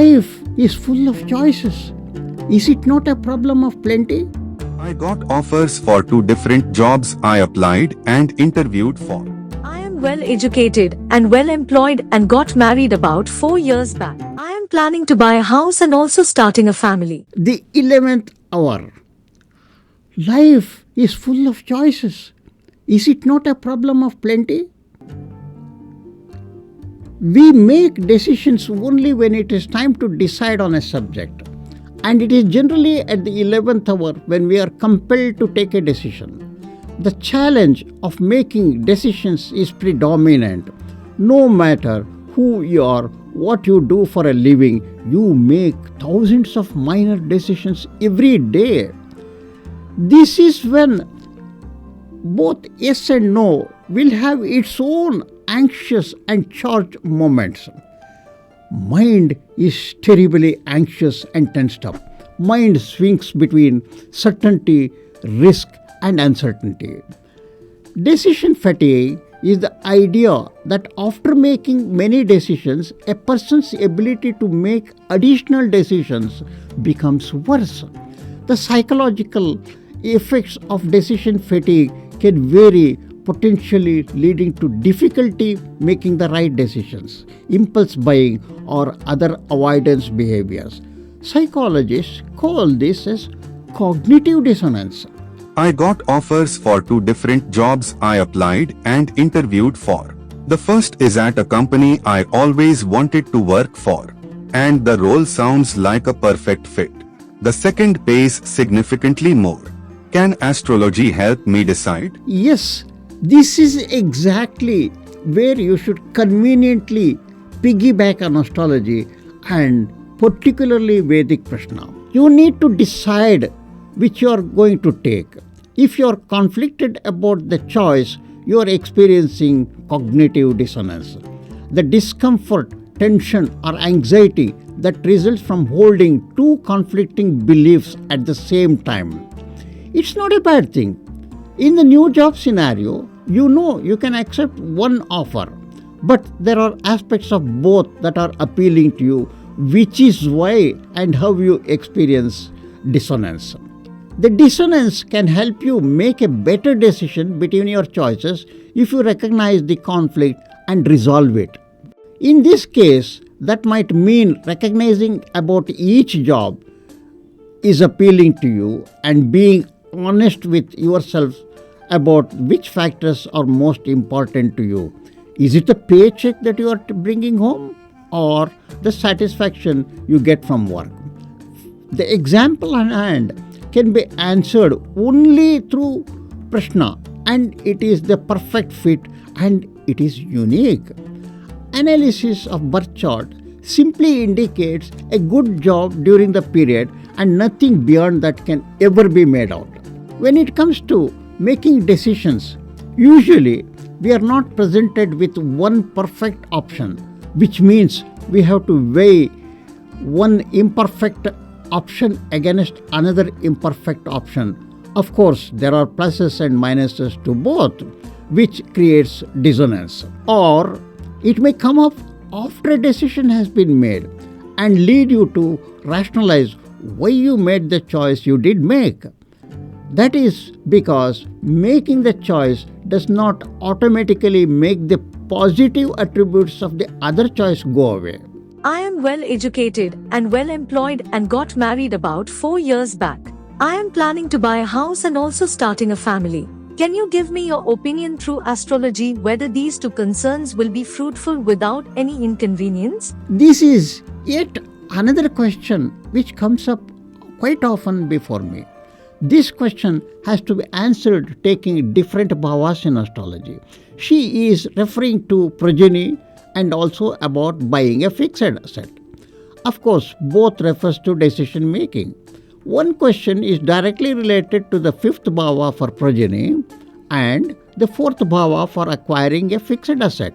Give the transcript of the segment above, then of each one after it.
Life is full of choices. Is it not a problem of plenty? I got offers for 2 different jobs I applied and interviewed for. I am well educated and well employed and got married about 4 years back. I am planning to buy a house and also starting a family. The 11th hour. Life is full of choices. Is it not a problem of plenty? We make decisions only when it is time to decide on a subject. And it is generally at the 11th hour when we are compelled to take a decision. The challenge of making decisions is predominant. No matter who you are, what you do for a living, you make thousands of minor decisions every day. This is when both yes and no will have its own anxious and charged moments. Mind is terribly anxious and tensed up. Mind swings between certainty, risk, and uncertainty. Decision fatigue is the idea that after making many decisions, a person's ability to make additional decisions becomes worse. The psychological effects of decision fatigue can vary, potentially leading to difficulty making the right decisions, impulse buying, or other avoidance behaviors. Psychologists call this as cognitive dissonance. I got offers for 2 different jobs I applied and interviewed for. The first is at a company I always wanted to work for, and the role sounds like a perfect fit. The second pays significantly more. Can astrology help me decide? Yes, this is exactly where you should conveniently piggyback on astrology and particularly Vedic Prashna. You need to decide which you are going to take. If you are conflicted about the choice, you are experiencing cognitive dissonance. The discomfort, tension, or anxiety that results from holding two conflicting beliefs at the same time. It's not a bad thing. In the new job scenario, you know you can accept one offer, but there are aspects of both that are appealing to you, which is why and how you experience dissonance. The dissonance can help you make a better decision between your choices if you recognize the conflict and resolve it. In this case, that might mean recognizing about each job is appealing to you and being honest with yourself about which factors are most important to you. Is it the paycheck that you are bringing home or the satisfaction you get from work? The example on hand can be answered only through Prashna, and it is the perfect fit and it is unique. Analysis of birth chart simply indicates a good job during the period and nothing beyond that can ever be made out. When it comes to making decisions, usually we are not presented with one perfect option, which means we have to weigh one imperfect option against another imperfect option. Of course, there are pluses and minuses to both, which creates dissonance. Or it may come up after a decision has been made and lead you to rationalize why you made the choice you did make. That is because making the choice does not automatically make the positive attributes of the other choice go away. I am well educated and well employed and got married about 4 years back. I am planning to buy a house and also starting a family. Can you give me your opinion through astrology whether these two concerns will be fruitful without any inconvenience? This is yet another question which comes up quite often before me. This question has to be answered taking different bhavas in astrology. She is referring to progeny and also about buying a fixed asset. Of course, both refers to decision making. One question is directly related to the 5th bhava for progeny and the 4th bhava for acquiring a fixed asset.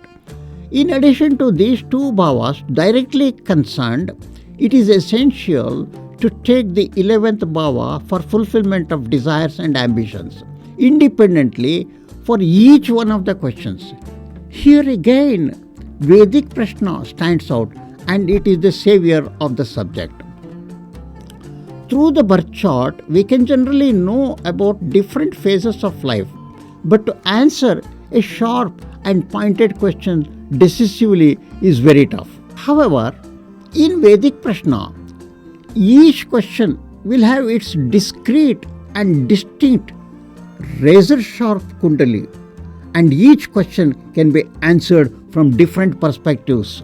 In addition to these two bhavas directly concerned, it is essential to take the 11th bhava for fulfillment of desires and ambitions, independently for each one of the questions. Here again, Vedic Prashna stands out and it is the savior of the subject. Through the birth chart, we can generally know about different phases of life, but to answer a sharp and pointed question decisively is very tough. However, in Vedic Prashna, each question will have its discrete and distinct razor sharp kundali, and each question can be answered from different perspectives.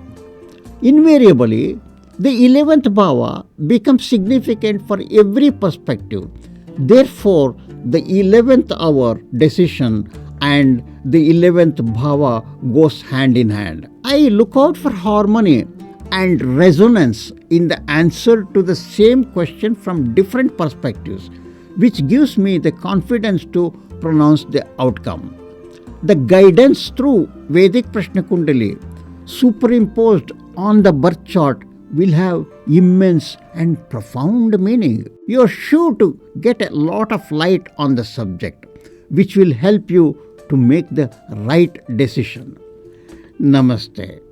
Invariably, the 11th bhava becomes significant for every perspective. Therefore, the 11th hour decision and the 11th bhava goes hand in hand. I look out for harmony and resonance in the answer to the same question from different perspectives, which gives me the confidence to pronounce the outcome. The guidance through Vedic Prashna Kundali superimposed on the birth chart will have immense and profound meaning. You are sure to get a lot of light on the subject, which will help you to make the right decision. Namaste.